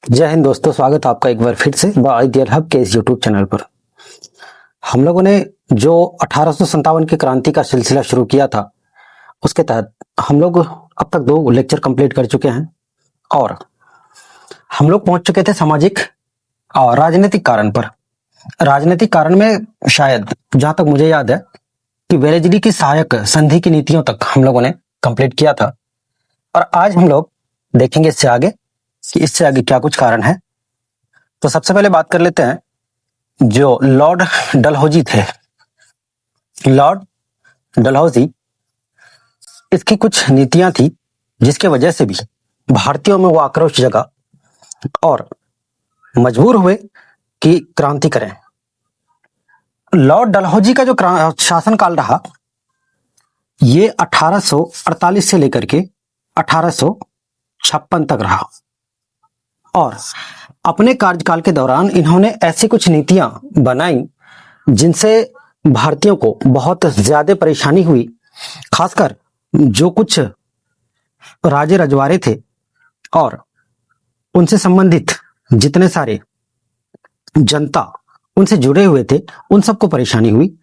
जय हिंद दोस्तों, स्वागत है आपका एक बार फिर से द आइडियल हब के इस यूट्यूब चैनल पर। हम लोगों ने जो 1857 की क्रांति का सिलसिला शुरू किया था, उसके तहत हम लोग अब तक 2 लेक्चर कंप्लीट कर चुके हैं और हम लोग पहुंच चुके थे सामाजिक और राजनीतिक कारण पर। राजनीतिक कारण में शायद जहां तक मुझे याद है कि वेलेजली की सहायक संधि की नीतियों तक हम लोगों ने कंप्लीट किया था और आज हम लोग देखेंगे इससे आगे कि इससे आगे क्या कुछ कारण है। तो सबसे पहले बात कर लेते हैं जो लॉर्ड डलहौजी थे। लॉर्ड डलहौजी, इसकी कुछ नीतियां थी जिसके वजह से भी भारतीयों में वो आक्रोश जगा और मजबूर हुए कि क्रांति करें। लॉर्ड डलहौजी का जो शासनकाल रहा, ये 1848 से लेकर के 1856 तक रहा और अपने कार्यकाल के दौरान इन्होंने ऐसी कुछ नीतियां बनाई जिनसे भारतीयों को बहुत ज्यादा परेशानी हुई। खासकर जो कुछ राजे रजवाड़े थे और उनसे संबंधित जितने सारे जनता उनसे जुड़े हुए थे, उन सबको परेशानी हुई।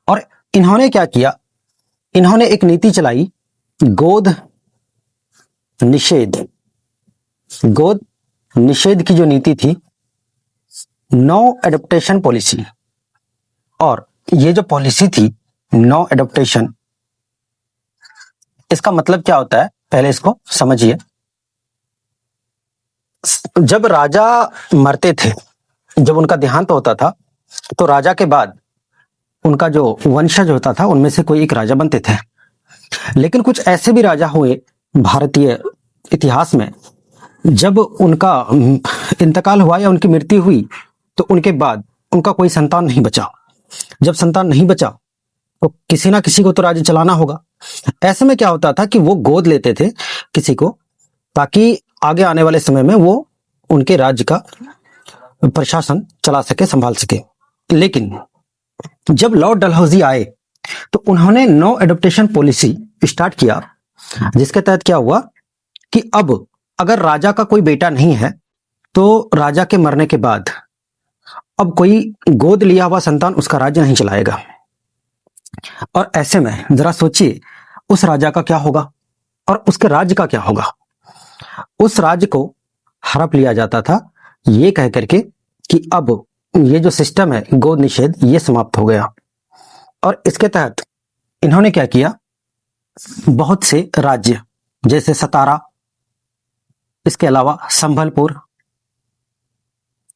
और इन्होंने क्या किया, इन्होंने एक नीति चलाई, गोद निषेध। गोद निषेध की जो नीति थी, नो एडप्टेशन पॉलिसी। और ये जो पॉलिसी थी नो एडप्टेशन, इसका मतलब क्या होता है पहले इसको समझिए। जब राजा मरते थे, जब उनका देहांत होता था, तो राजा के बाद उनका जो वंशज होता था उनमें से कोई एक राजा बनते थे। लेकिन कुछ ऐसे भी राजा हुए भारतीय इतिहास में, जब उनका इंतकाल हुआ या उनकी मृत्यु हुई तो उनके बाद उनका कोई संतान नहीं बचा। जब संतान नहीं बचा तो किसी ना किसी को तो राज्य चलाना होगा। ऐसे में क्या होता था कि वो गोद लेते थे किसी को, ताकि आगे आने वाले समय में वो उनके राज्य का प्रशासन चला सके, संभाल सके। लेकिन जब लॉर्ड डलहौजी आए तो उन्होंने नो एडप्टेशन पॉलिसी स्टार्ट किया, जिसके तहत क्या हुआ कि अब अगर राजा का कोई बेटा नहीं है तो राजा के मरने के बाद अब कोई गोद लिया हुआ संतान उसका राज्य नहीं चलाएगा। और ऐसे में जरा सोचिए उस राजा का क्या होगा और उसके राज्य का क्या होगा। उस राज्य को हड़प लिया जाता था ये कह करके कि अब ये जो सिस्टम है गोद निषेध, ये समाप्त हो गया। और इसके तहत इन्होंने क्या किया, बहुत से राज्य जैसे सतारा, इसके अलावा संभलपुर,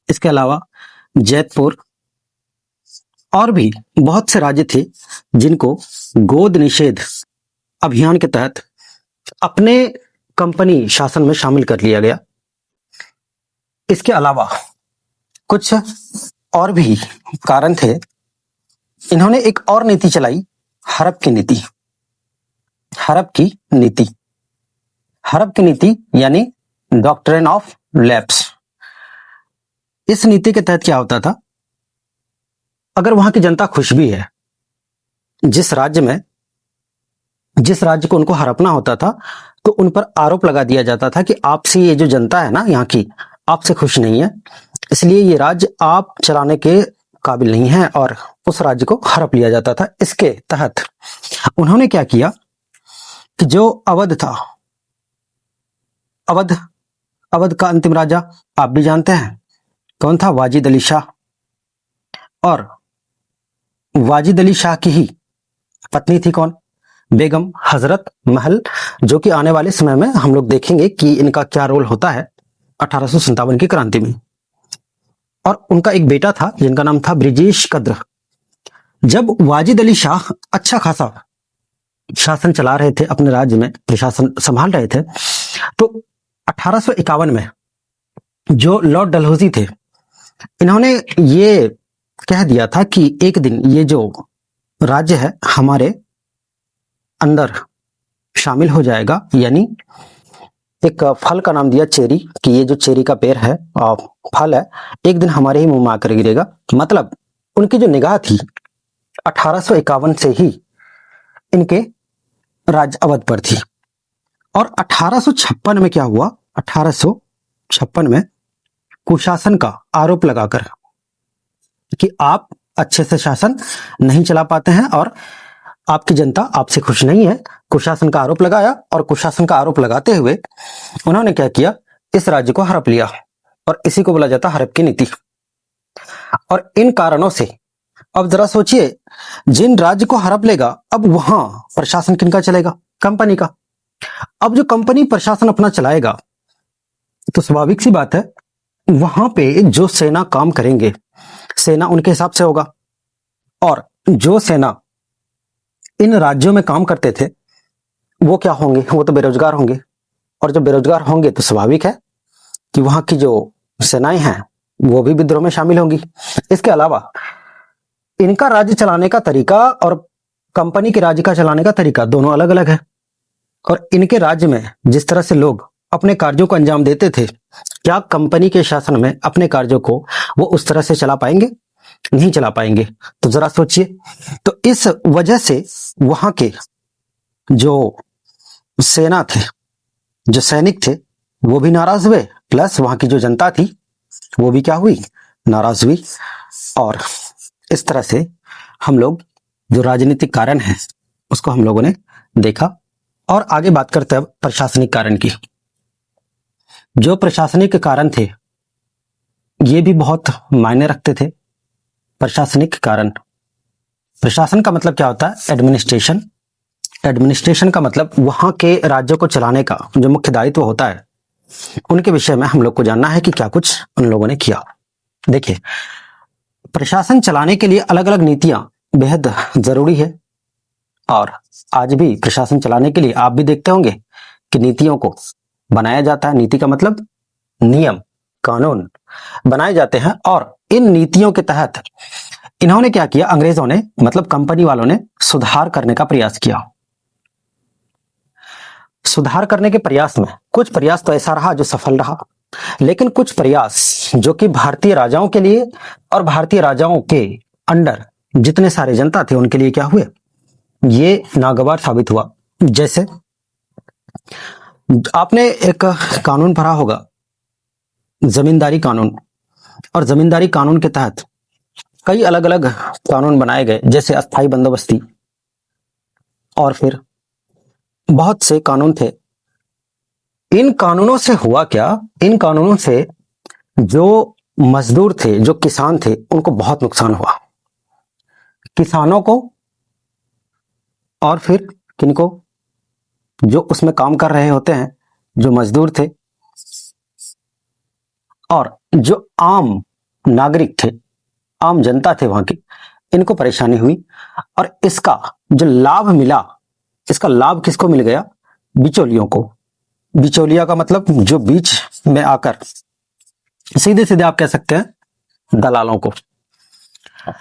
इसके अलावा जैतपुर और भी बहुत से राज्य थे जिनको गोद निषेध अभियान के तहत अपने कंपनी शासन में शामिल कर लिया गया। इसके अलावा कुछ और भी कारण थे। इन्होंने एक और नीति चलाई, हड़प की नीति। हड़प की नीति, हड़प की नीति यानी डॉक्ट्रिन ऑफ लैप्स। इस नीति के तहत क्या होता था, अगर वहां की जनता खुश भी है, जिस राज्य को उनको हड़पना होता था, तो उन पर आरोप लगा दिया जाता था कि आपसे ये जो जनता है ना यहाँ की, आपसे खुश नहीं है, इसलिए ये राज्य आप चलाने के काबिल नहीं है और उस राज्य को हड़प लिया जाता था। इसके तहत उन्होंने क्या किया कि जो अवध था, अवध का अंतिम राजा आप भी जानते हैं कौन था, वाजिद अली शाह। और वाजिद अली शाह की ही पत्नी थी कौन, बेगम हजरत महल, जो कि आने वाले समय में हम लोग देखेंगे कि इनका क्या रोल होता है 1857 की क्रांति में। और उनका एक बेटा था जिनका नाम था ब्रिजेश कद्र। जब वाजिद अली शाह अच्छा खासा शासन चला रहे थे, अपने राज्य में प्रशासन संभाल रहे थे, तो 1851 में जो लॉर्ड डलहौजी थे, इन्होंने ये कह दिया था कि एक दिन ये जो राज्य है हमारे अंदर शामिल हो जाएगा। यानी एक फल का नाम दिया चेरी, कि ये जो चेरी का पेड़ है और फल है, एक दिन हमारे ही मुंह में आकर गिरेगा। मतलब उनकी जो निगाह थी 1851 से ही इनके राज्य अवध पर थी। और 1856 में क्या हुआ, 1856 1956 में कुशासन का आरोप लगाकर कि आप अच्छे से शासन नहीं चला पाते हैं और आपकी जनता आपसे खुश नहीं है, कुशासन का आरोप लगाया। और कुशासन का आरोप लगाते हुए उन्होंने क्या किया, इस राज्य को हड़प लिया और इसी को बोला जाता हड़प की नीति। और इन कारणों से अब जरा सोचिए, जिन राज्य को हड़प लेगा अब वहां प्रशासन किनका चलेगा, कंपनी का। अब जो कंपनी प्रशासन अपना चलाएगा तो स्वाभाविक सी बात है वहां पे जो सेना काम करेंगे, सेना उनके हिसाब से होगा। और जो सेना इन राज्यों में काम करते थे वो क्या होंगे, वो तो बेरोजगार होंगे। और जब बेरोजगार होंगे तो स्वाभाविक है कि वहां की जो सेनाएं हैं वो भी विद्रोह में शामिल होंगी। इसके अलावा इनका राज्य चलाने का तरीका और कंपनी के राज्य का चलाने का तरीका दोनों अलग अलग है। और इनके राज्य में जिस तरह से लोग अपने कार्यों को अंजाम देते थे, क्या कंपनी के शासन में अपने कार्यों को वो उस तरह से चला पाएंगे? नहीं चला पाएंगे। तो जरा सोचिए, तो इस वजह से वहां के जो सेना थे, जो सैनिक थे, वो भी नाराज हुए, प्लस वहां की जो जनता थी वो भी क्या हुई, नाराज हुई। और इस तरह से हम लोग जो राजनीतिक कारण है उसको हम लोगों ने देखा। और आगे बात करते हैं प्रशासनिक कारण की। जो प्रशासनिक कारण थे ये भी बहुत मायने रखते थे। प्रशासनिक कारण, प्रशासन का मतलब क्या होता है, एडमिनिस्ट्रेशन। एडमिनिस्ट्रेशन का मतलब वहां के राज्यों को चलाने का जो मुख्य दायित्व होता है, उनके विषय में हम लोग को जानना है कि क्या कुछ उन लोगों ने किया। देखिए, प्रशासन चलाने के लिए अलग अलग नीतियां बेहद जरूरी है। और आज भी प्रशासन चलाने के लिए आप भी देखते होंगे कि नीतियों को बनाया जाता है। नीति का मतलब नियम, कानून बनाए जाते हैं। और इन नीतियों के तहत इन्होंने क्या किया, अंग्रेजों ने मतलब कंपनी वालों ने सुधार करने का प्रयास किया। सुधार करने के प्रयास में कुछ प्रयास तो ऐसा रहा जो सफल रहा, लेकिन कुछ प्रयास जो कि भारतीय राजाओं के लिए और भारतीय राजाओं के अंडर जितने सारे जनता थे उनके लिए क्या हुए, ये नागवार साबित हुआ। जैसे आपने एक कानून पढ़ा होगा, जमींदारी कानून। और जमींदारी कानून के तहत कई अलग अलग कानून बनाए गए, जैसे अस्थाई बंदोबस्ती और फिर बहुत से कानून थे। इन कानूनों से हुआ क्या, इन कानूनों से जो मजदूर थे, जो किसान थे, उनको बहुत नुकसान हुआ। किसानों को और फिर किनको, जो उसमें काम कर रहे होते हैं, जो मजदूर थे, और जो आम नागरिक थे, आम जनता थे वहां की, इनको परेशानी हुई। और इसका जो लाभ मिला, इसका लाभ किसको मिल गया, बिचौलियों को। बिचौलिया का मतलब जो बीच में आकर, सीधे सीधे आप कह सकते हैं दलालों को।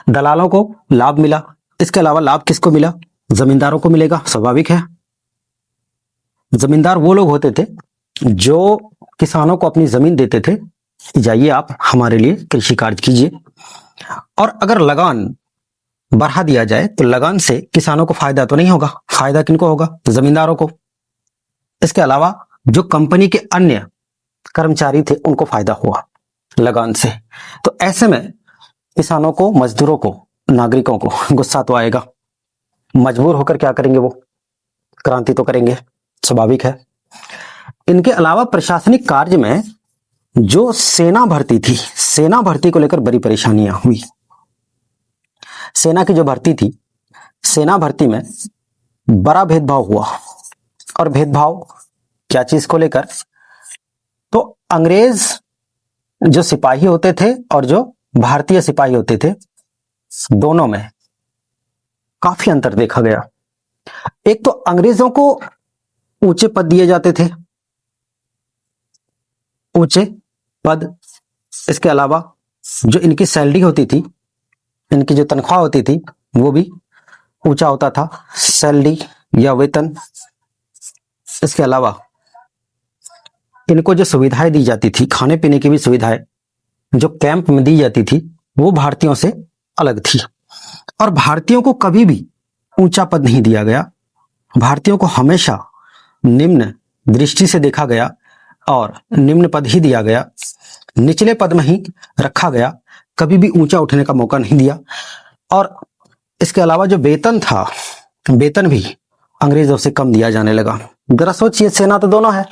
दलालों को लाभ मिला। इसके अलावा लाभ किसको मिला, जमींदारों को मिलेगा, स्वाभाविक है। जमींदार वो लोग होते थे जो किसानों को अपनी जमीन देते थे, जाइए आप हमारे लिए कृषि कार्य कीजिए। और अगर लगान बढ़ा दिया जाए तो लगान से किसानों को फायदा तो नहीं होगा, फायदा किनको होगा, जमींदारों को। इसके अलावा जो कंपनी के अन्य कर्मचारी थे उनको फायदा हुआ लगान से। तो ऐसे में किसानों को, मजदूरों को, नागरिकों को गुस्सा तो आएगा। मजबूर होकर क्या करेंगे, वो क्रांति तो करेंगे, स्वाभाविक है। इनके अलावा प्रशासनिक कार्य में जो सेना भर्ती थी, सेना भर्ती को लेकर बड़ी परेशानियां हुई। सेना की जो भर्ती थी, सेना भर्ती में बड़ा भेदभाव हुआ। और भेदभाव क्या चीज को लेकर, तो अंग्रेज जो सिपाही होते थे और जो भारतीय सिपाही होते थे, दोनों में काफी अंतर देखा गया। एक तो अंग्रेजों को ऊंचे पद दिए जाते थे, ऊंचे पद। इसके अलावा जो इनकी सैलरी होती थी, इनकी जो तनख्वाह होती थी, वो भी ऊंचा होता था, सैलरी या वेतन। इसके अलावा इनको जो सुविधाएं दी जाती थी, खाने पीने की भी सुविधाएं जो कैंप में दी जाती थी, वो भारतीयों से अलग थी। और भारतीयों को कभी भी ऊंचा पद नहीं दिया गया। भारतीयों को हमेशा निम्न दृष्टि से देखा गया। और निम्न पद ही दिया गया, निचले पद में ही रखा गया, कभी भी ऊंचा उठने का मौका नहीं दिया। और इसके अलावा जो वेतन था, वेतन भी अंग्रेजों से कम दिया जाने लगा। जरा सोचिए, सेना तो दोनों है,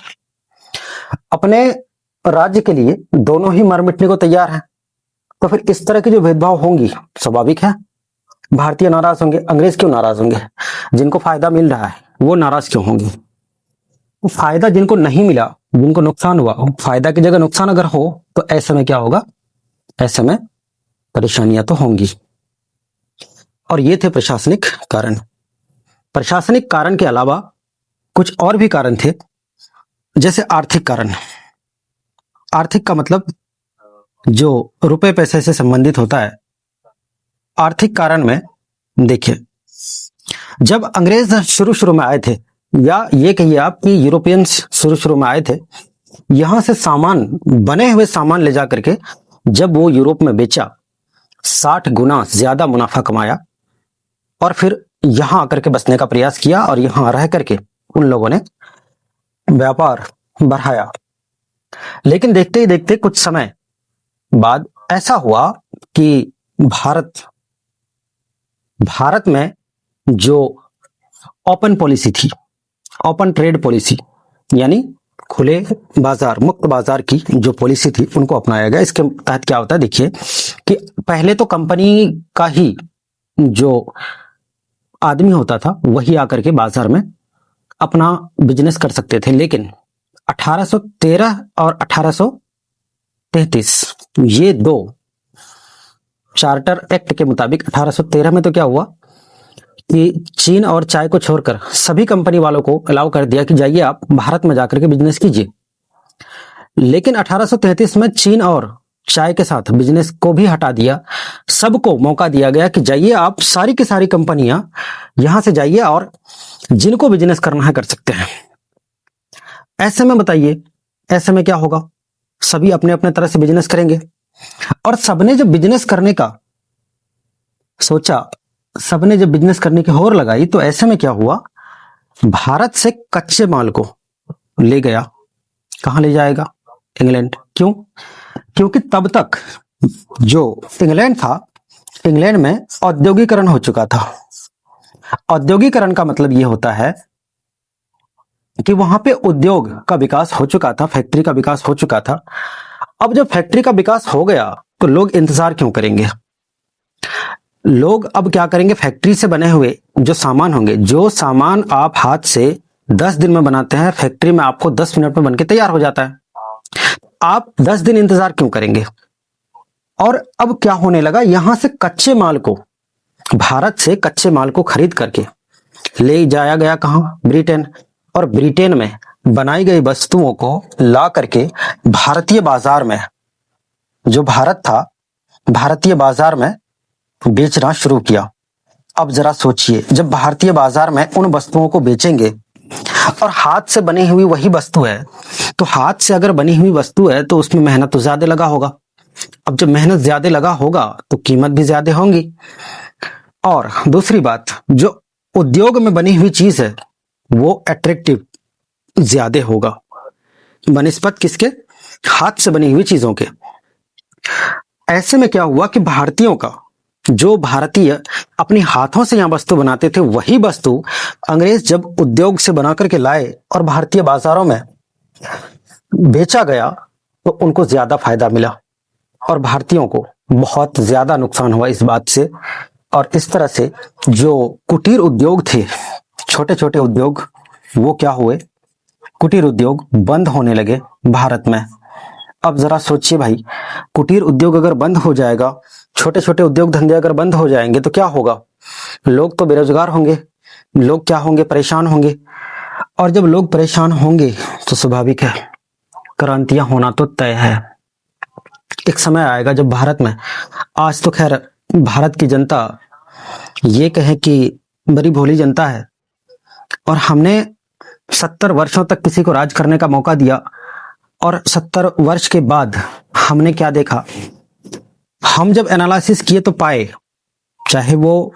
अपने राज्य के लिए दोनों ही मर मिटने को तैयार हैं, तो फिर इस तरह के जो भेदभाव होंगी स्वाभाविक है, भारतीय नाराज होंगे। अंग्रेज क्यों नाराज होंगे? जिनको फायदा मिल रहा है वो नाराज क्यों होंगे? फायदा जिनको नहीं मिला, जिनको नुकसान हुआ, फायदा की जगह नुकसान अगर हो तो ऐसे में क्या होगा? ऐसे में परेशानियां तो होंगी। और ये थे प्रशासनिक कारण। प्रशासनिक कारण के अलावा कुछ और भी कारण थे, जैसे आर्थिक कारण। आर्थिक का मतलब जो रुपए पैसे से संबंधित होता है। आर्थिक कारण में देखिए, जब अंग्रेज शुरू शुरू में आए थे, या ये कहिए आप कि यूरोपियंस शुरू शुरू में आए थे, यहां से सामान, बने हुए सामान ले जा करके जब वो यूरोप में बेचा, 60 गुना ज्यादा मुनाफा कमाया और फिर यहां आकर के बसने का प्रयास किया और यहां रह करके उन लोगों ने व्यापार बढ़ाया। लेकिन देखते ही देखते कुछ समय बाद ऐसा हुआ कि भारत में जो ओपन पॉलिसी थी, ओपन ट्रेड पॉलिसी, यानी खुले बाजार, मुक्त बाजार की जो पॉलिसी थी, उनको अपनाया गया। इसके तहत क्या होता है, देखिए कि पहले तो कंपनी का ही जो आदमी होता था वही आकर के बाजार में अपना बिजनेस कर सकते थे। लेकिन 1813 और 1833 ये दो चार्टर एक्ट के मुताबिक 1813 में तो क्या हुआ कि चीन और चाय को छोड़कर सभी कंपनी वालों को अलाउ कर दिया कि जाइए आप भारत में जाकर के बिजनेस कीजिए। लेकिन 1833 में चीन और चाय के साथ बिजनेस को भी हटा दिया, सबको मौका दिया गया कि जाइए आप, सारी की सारी कंपनियां यहां से जाइए और जिनको बिजनेस करना है कर सकते हैं। ऐसे में बताइए, ऐसे में क्या होगा? सभी अपने अपने तरह से बिजनेस करेंगे और सबने जब बिजनेस करने का सोचा, सबने जब बिजनेस करने की होड़ लगाई, तो ऐसे में क्या हुआ? भारत से कच्चे माल को ले गया। कहां ले जाएगा? इंग्लैंड। क्यों? क्योंकि तब तक जो इंग्लैंड था, इंग्लैंड में औद्योगिकरण हो चुका था। औद्योगिकरण का मतलब यह होता है कि वहां पे उद्योग का विकास हो चुका था, फैक्ट्री का विकास हो चुका था। अब जब फैक्ट्री का विकास हो गया तो लोग इंतजार क्यों करेंगे? लोग अब क्या करेंगे? फैक्ट्री से बने हुए जो सामान होंगे, जो सामान आप हाथ से 10 दिन में बनाते हैं, फैक्ट्री में आपको 10 मिनट में बनके तैयार हो जाता है। आप 10 दिन इंतजार क्यों करेंगे? और अब क्या होने लगा, यहां से कच्चे माल को, भारत से कच्चे माल को खरीद करके ले जाया गया कहां? ब्रिटेन। और ब्रिटेन में बनाई गई वस्तुओं को ला करके भारतीय बाजार में, जो भारत था, भारतीय बाजार में बेचना शुरू किया। अब जरा सोचिए, जब भारतीय बाजार में उन वस्तुओं को बेचेंगे और हाथ से बनी हुई वही वस्तु है, तो हाथ से अगर बनी हुई वस्तु है तो उसमें मेहनत तो ज्यादा लगा होगा। अब जब मेहनत ज्यादा लगा होगा तो कीमत भी ज्यादा होंगी। और दूसरी बात, जो उद्योग में बनी हुई चीज है वो अट्रैक्टिव ज्यादा होगा बनिस्बत किसके? हाथ से बनी हुई चीजों के। ऐसे में क्या हुआ कि भारतीयों का, जो भारतीय अपने हाथों से यहां वस्तु बनाते थे, वही वस्तु अंग्रेज जब उद्योग से बना करके लाए और भारतीय बाजारों में बेचा गया तो उनको ज्यादा फायदा मिला और भारतीयों को बहुत ज्यादा नुकसान हुआ इस बात से। और इस तरह से जो कुटीर उद्योग थे, छोटे छोटे उद्योग, वो क्या हुए? कुटीर उद्योग बंद होने लगे भारत में। अब जरा सोचिए भाई, कुटीर उद्योग अगर बंद हो जाएगा, छोटे छोटे उद्योग धंधे अगर बंद हो जाएंगे तो क्या होगा? लोग तो बेरोजगार होंगे, लोग क्या होंगे? परेशान होंगे। और जब लोग परेशान होंगे तो स्वाभाविक है क्रांतियां होना तो तय है। एक समय आएगा जब भारत में, आज तो खैर भारत की जनता ये कहे कि बड़ी भोली जनता है और हमने 70 वर्षों तक किसी को राज करने का मौका दिया और 70 वर्ष के बाद हमने क्या देखा? हम जब एनालिसिस किए तो पाए, चाहे वो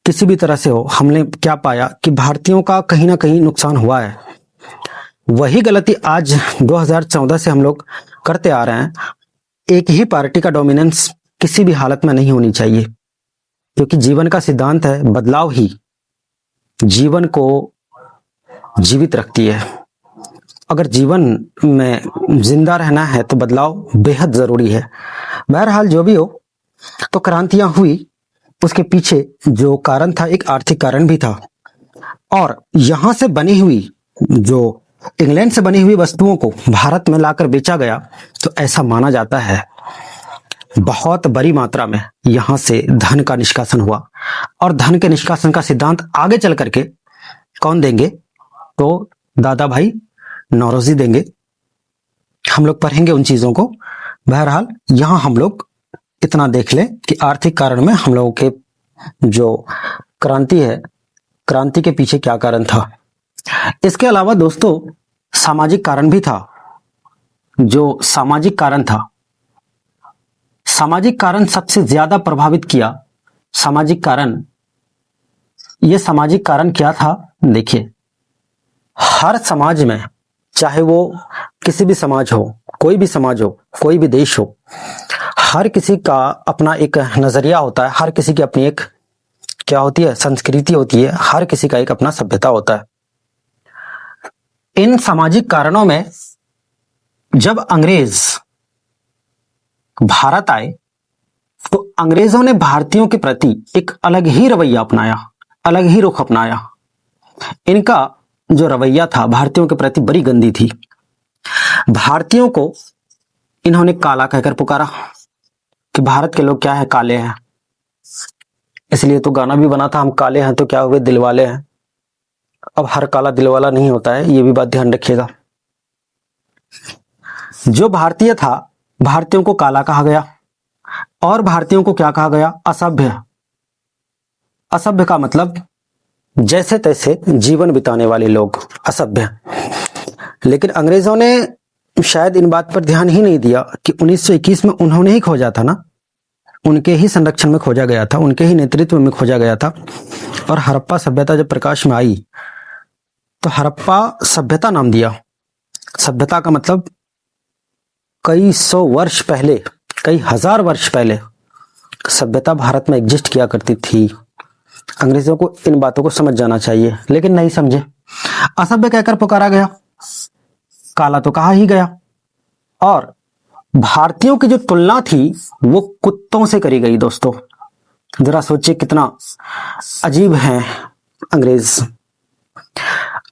किसी भी तरह से हो, हमने क्या पाया कि भारतीयों का कहीं ना कहीं नुकसान हुआ है। वही गलती आज 2014 से हम लोग करते आ रहे हैं। एक ही पार्टी का डोमिनेंस किसी भी हालत में नहीं होनी चाहिए, क्योंकि जीवन का सिद्धांत है बदलाव ही जीवन को जीवित रखती है। अगर जीवन में जिंदा रहना है तो बदलाव बेहद जरूरी है। बहरहाल जो भी हो, तो क्रांतियां हुई, उसके पीछे जो कारण था एक आर्थिक कारण भी था। और यहां से बनी हुई, जो इंग्लैंड से बनी हुई वस्तुओं को भारत में लाकर बेचा गया, तो ऐसा माना जाता है बहुत बड़ी मात्रा में यहां से धन का निष्कासन हुआ। और धन के निष्कासन का सिद्धांत आगे चल करके कौन देंगे? तो दादा भाई नौरोजी देंगे। हम लोग पढ़ेंगे उन चीजों को। बहरहाल यहां हम लोग इतना देख लें कि आर्थिक कारण में हम लोगों के जो क्रांति है, क्रांति के पीछे क्या कारण था। इसके अलावा दोस्तों सामाजिक कारण भी था। जो सामाजिक कारण था, सामाजिक कारण सबसे ज्यादा प्रभावित किया। सामाजिक कारण, ये सामाजिक कारण क्या था? देखिए, हर समाज में, चाहे वो किसी भी समाज हो, कोई भी समाज हो, कोई भी देश हो, हर किसी का अपना एक नजरिया होता है। हर किसी की अपनी एक क्या होती है? संस्कृति होती है। हर किसी का एक अपना सभ्यता होता है। इन सामाजिक कारणों में जब अंग्रेज भारत आए, तो अंग्रेजों ने भारतीयों के प्रति एक अलग ही रवैया अपनाया, अलग ही रुख अपनाया। इनका जो रवैया था भारतीयों के प्रति बड़ी गंदी थी। भारतीयों को इन्होंने काला कहकर पुकारा कि भारत के लोग क्या है? काले हैं। इसलिए तो गाना भी बना था, हम काले हैं तो क्या हुए, दिलवाले हैं। अब हर काला दिलवाला नहीं होता है, ये भी बात ध्यान रखिएगा। जो भारतीय था, भारतीयों को काला कहा गया और भारतीयों को क्या कहा गया? असभ्य। असभ्य का मतलब जैसे तैसे जीवन बिताने वाले लोग, असभ्य। लेकिन अंग्रेजों ने शायद इन बात पर ध्यान ही नहीं दिया कि 1921 में उन्होंने ही खोजा था ना, उनके ही संरक्षण में खोजा गया था, उनके ही नेतृत्व में खोजा गया था। और हड़प्पा सभ्यता जब प्रकाश में आई तो हड़प्पा सभ्यता नाम दिया। सभ्यता का मतलब कई सौ वर्ष पहले, कई हजार वर्ष पहले सभ्यता भारत में एग्जिस्ट किया करती थी। अंग्रेजों को इन बातों को समझ जाना चाहिए, लेकिन नहीं समझे। असभ्य कहकर पुकारा गया, काला तो कहा ही गया। और भारतीयों की जो तुलना थी वो कुत्तों से करी गई। दोस्तों जरा सोचिए कितना अजीब है अंग्रेज।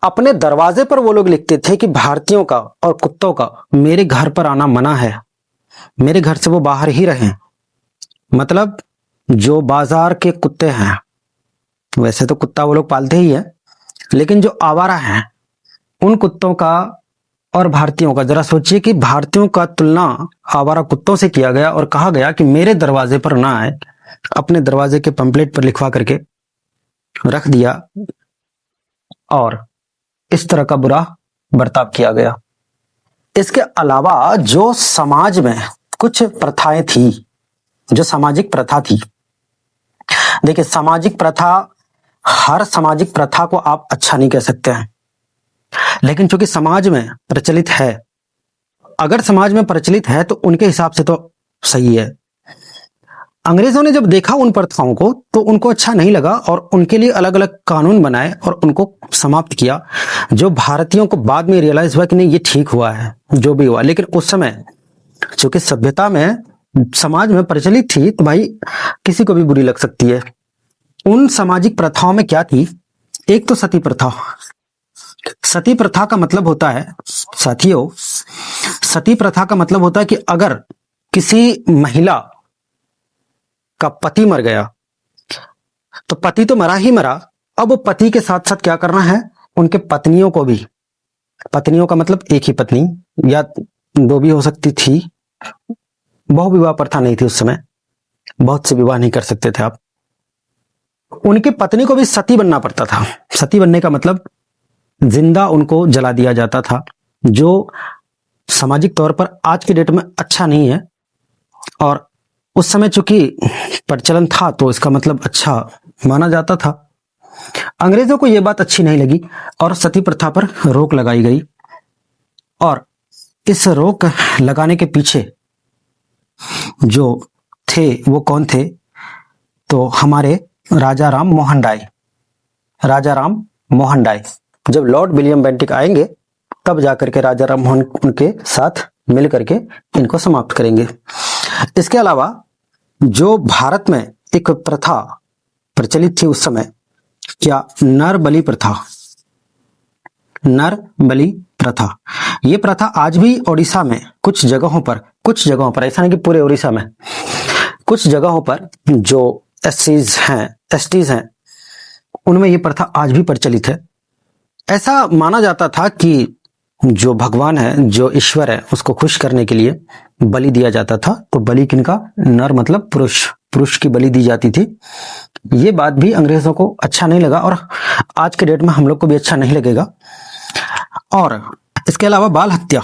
अपने दरवाजे पर वो लोग लिखते थे कि भारतीयों का और कुत्तों का मेरे घर पर आना मना है, मेरे घर से वो बाहर ही रहें। मतलब जो बाजार के कुत्ते हैं, वैसे तो कुत्ता वो लोग पालते ही है, लेकिन जो आवारा हैं उन कुत्तों का और भारतीयों का, जरा सोचिए कि भारतीयों का तुलना आवारा कुत्तों से किया गया और कहा गया कि मेरे दरवाजे पर ना आए। अपने दरवाजे के पंपलेट पर लिखवा करके रख दिया और इस तरह का बुरा बर्ताव किया गया। इसके अलावा जो समाज में कुछ प्रथाएं थी, जो सामाजिक प्रथा थी, देखिए सामाजिक प्रथा, हर सामाजिक प्रथा को आप अच्छा नहीं कह सकते हैं, लेकिन चूंकि समाज में प्रचलित है, अगर समाज में प्रचलित है तो उनके हिसाब से तो सही है। अंग्रेजों ने जब देखा उन प्रथाओं को तो उनको अच्छा नहीं लगा और उनके लिए अलग अलग कानून बनाए और उनको समाप्त किया, जो भारतीयों को बाद में रियलाइज हुआ कि नहीं ये ठीक हुआ है जो भी हुआ। लेकिन उस समय चूंकि सभ्यता में, समाज में प्रचलित थी, तो भाई किसी को भी बुरी लग सकती है। उन सामाजिक प्रथाओं में क्या थी? एक तो सती प्रथा। सती प्रथा का मतलब होता है, साथियों, सती प्रथा का मतलब होता है कि अगर किसी महिला का पति मर गया तो पति तो मरा ही मरा, अब वो पति के साथ साथ क्या करना है? उनके पत्नियों को भी, पत्नियों का मतलब एक ही पत्नी या दो भी हो सकती थी, बहु विवाह प्रथा नहीं थी उस समय, बहुत से विवाह नहीं कर सकते थे आप। उनकी पत्नी को भी सती बनना पड़ता था। सती बनने का मतलब जिंदा उनको जला दिया जाता था, जो सामाजिक तौर पर आज की डेट में अच्छा नहीं है, और उस समय चूंकि प्रचलन था तो इसका मतलब अच्छा माना जाता था। अंग्रेजों को यह बात अच्छी नहीं लगी और सती प्रथा पर रोक लगाई गई। और इस रोक लगाने के पीछे जो थे वो कौन थे? तो हमारे राजा राम मोहन राय। राजा राम मोहन राय जब लॉर्ड विलियम बेंटिक आएंगे तब जाकर के राजा राम मोहन उनके साथ मिल करके इनको समाप्त करेंगे। इसके अलावा जो भारत में एक प्रथा प्रचलित थी उस समय, क्या नर बलि प्रथा, नर बलि प्रथा, ये प्रथा आज भी ओडिशा में कुछ जगहों पर, ऐसा नहीं कि पूरे ओडिशा में, कुछ जगहों पर जो एसटीज हैं उनमें ये प्रथा आज भी प्रचलित है। ऐसा माना जाता था कि जो भगवान है, जो ईश्वर है, उसको खुश करने के लिए बलि दिया जाता था। तो बलि किनका? नर मतलब पुरुष की बलि दी जाती थी। ये बात भी अंग्रेजों को अच्छा नहीं लगा और आज के डेट में हम लोग को भी अच्छा नहीं लगेगा। और इसके अलावा बाल हत्या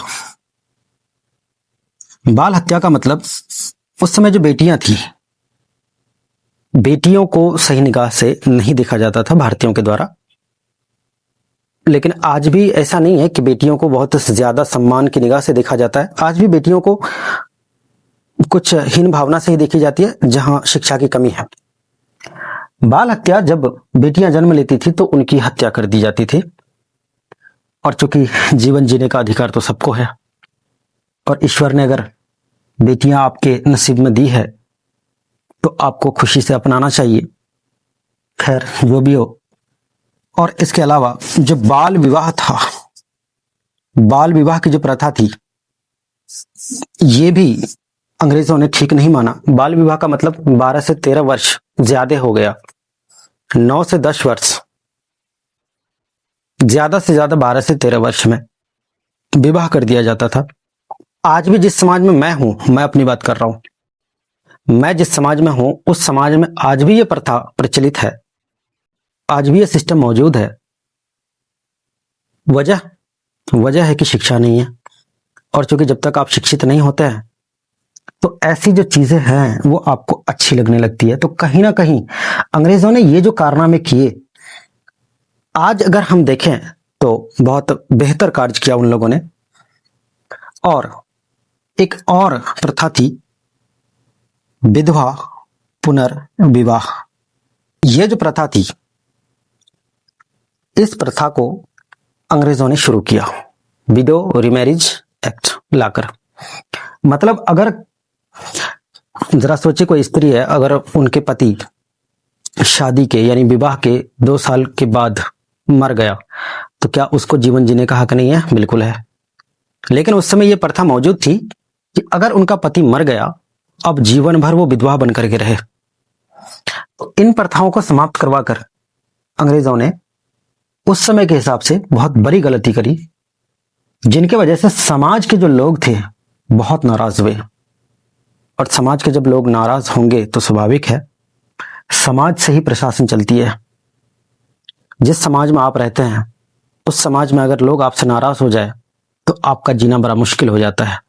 का मतलब उस समय जो बेटियां थी, बेटियों को सही निगाह से नहीं देखा जाता था भारतीयों के द्वारा। लेकिन आज भी ऐसा नहीं है कि बेटियों को बहुत ज्यादा सम्मान की निगाह से देखा जाता है। आज भी बेटियों को कुछ हीन भावना से ही देखी जाती है जहां शिक्षा की कमी है। बाल हत्या, जब बेटियां जन्म लेती थी तो उनकी हत्या कर दी जाती थी। और चूंकि जीवन जीने का अधिकार तो सबको है और ईश्वर ने अगर बेटियां आपके नसीब में दी है तो आपको खुशी से अपनाना चाहिए। खैर जो भी हो। और इसके अलावा जो बाल विवाह था, बाल विवाह की जो प्रथा थी, ये भी अंग्रेजों ने ठीक नहीं माना। बाल विवाह का मतलब 12 से 13 वर्ष ज्यादा हो गया, 9 से 10 वर्ष, ज्यादा से ज्यादा 12 से 13 वर्ष में विवाह कर दिया जाता था। आज भी जिस समाज में मैं हूं, मैं अपनी बात कर रहा हूं, मैं जिस समाज में हूं उस समाज में आज भी ये प्रथा प्रचलित है, आज भी ये सिस्टम मौजूद है। वजह है कि शिक्षा नहीं है। और चूंकि जब तक आप शिक्षित नहीं होते हैं तो ऐसी जो चीजें हैं वो आपको अच्छी लगने लगती है। तो कहीं ना कहीं अंग्रेजों ने ये जो कारनामे किए, आज अगर हम देखें तो बहुत बेहतर कार्य किया उन लोगों ने। और एक और प्रथा थी विधवा पुनर्विवाह। ये जो प्रथा थी, इस प्रथा को अंग्रेजों ने शुरू किया, विडो रिमैरिज एक्ट लाकर। मतलब अगर जरा सोचे, कोई स्त्री है, अगर उनके पति शादी के यानी विवाह के 2 साल के बाद मर गया तो क्या उसको जीवन जीने का हक नहीं है? बिल्कुल है। लेकिन उस समय यह प्रथा मौजूद थी कि अगर उनका पति मर गया, अब जीवन भर वो विधवा बनकर के रहे। तो इन प्रथाओं को समाप्त करवाकर अंग्रेजों ने उस समय के हिसाब से बहुत बड़ी गलती करी, जिनके वजह से समाज के जो लोग थे बहुत नाराज हुए। और समाज के जब लोग नाराज होंगे तो स्वाभाविक है, समाज से ही प्रशासन चलती है। जिस समाज में आप रहते हैं उस समाज में अगर लोग आपसे नाराज हो जाए तो आपका जीना बड़ा मुश्किल हो जाता है।